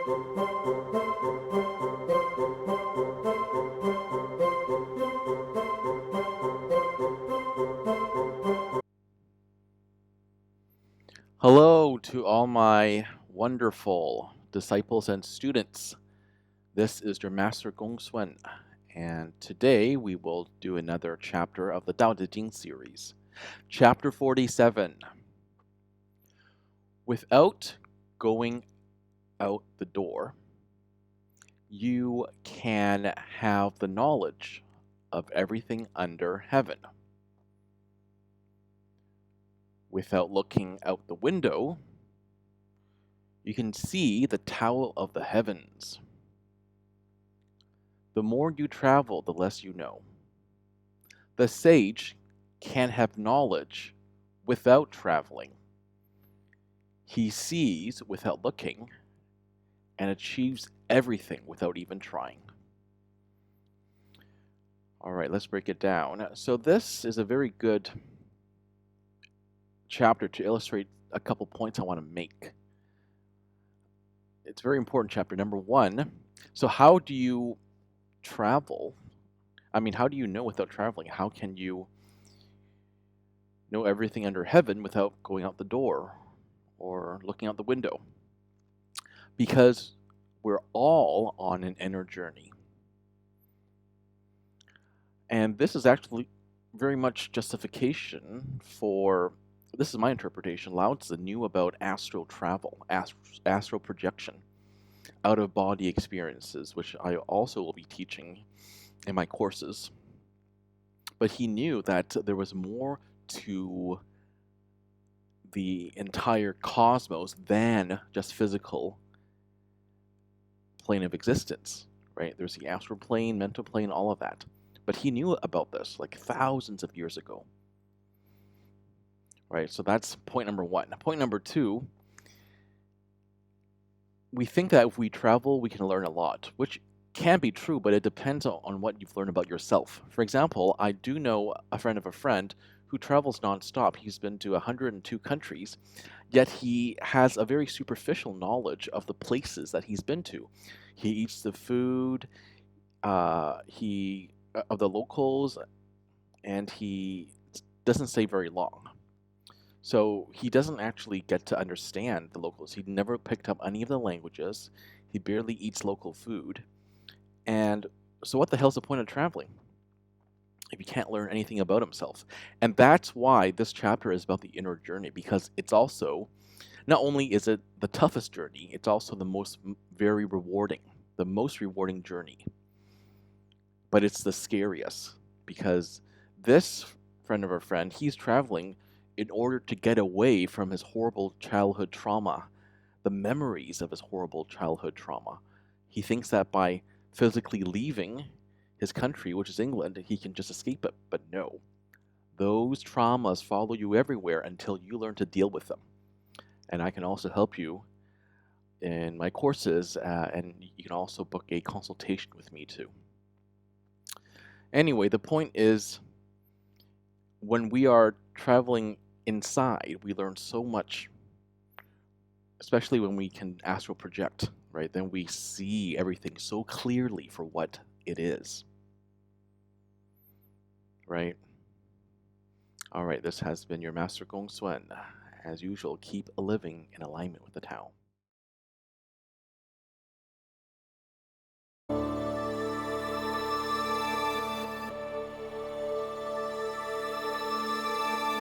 Hello to all my wonderful disciples and students. This is your Master GongSun, and today we will do another chapter of the Jing series. Chapter 47. Without going out the door, you can have the knowledge of everything under heaven. Without looking out the window, you can see the Tao of the heavens. The more you travel, the less you know. The sage can have knowledge without traveling. He sees without looking and achieves everything without even trying. All right, let's break it down. So this is a very good chapter to illustrate a couple points I want to make. It's a very important chapter. Number one, so how do you travel? How do you know without traveling? How can you know everything under heaven without going out the door or looking out the window? Because we're all on an inner journey. And this is actually very much justification for, this is my interpretation, Lao Tzu knew about astral travel, astral projection, out-of-body experiences, which I also will be teaching in my courses. But he knew that there was more to the entire cosmos than just physical plane of existence, right? There's the astral plane, mental plane, all of that. But he knew about this like thousands of years ago, right? So that's point number one. Point number two, we think that if we travel, we can learn a lot, which can be true, but it depends on what you've learned about yourself. For example, I do know a friend of a friend who travels nonstop. He's been to 102 countries, yet he has a very superficial knowledge of the places that he's been to. He eats the food, of the locals, and he doesn't stay very long. So he doesn't actually get to understand the locals. He never picked up any of the languages. He barely eats local food. And so what the hell's the point of traveling if you can't learn anything about himself? And that's why this chapter is about the inner journey, because it's also, not only is it the toughest journey, it's also the most rewarding journey. But it's the scariest, because this friend of a friend, he's traveling in order to get away from his horrible childhood trauma, the memories of his horrible childhood trauma. He thinks that by physically leaving his country, which is England, he can just escape it. But no, those traumas follow you everywhere until you learn to deal with them. And I can also help you in my courses, and you can also book a consultation with me too. Anyway, the point is, when we are traveling inside, we learn so much, especially when we can astral project, right? Then we see everything so clearly for what it is, right? All right, this has been your Master GongSun. As usual, keep living in alignment with the Tao.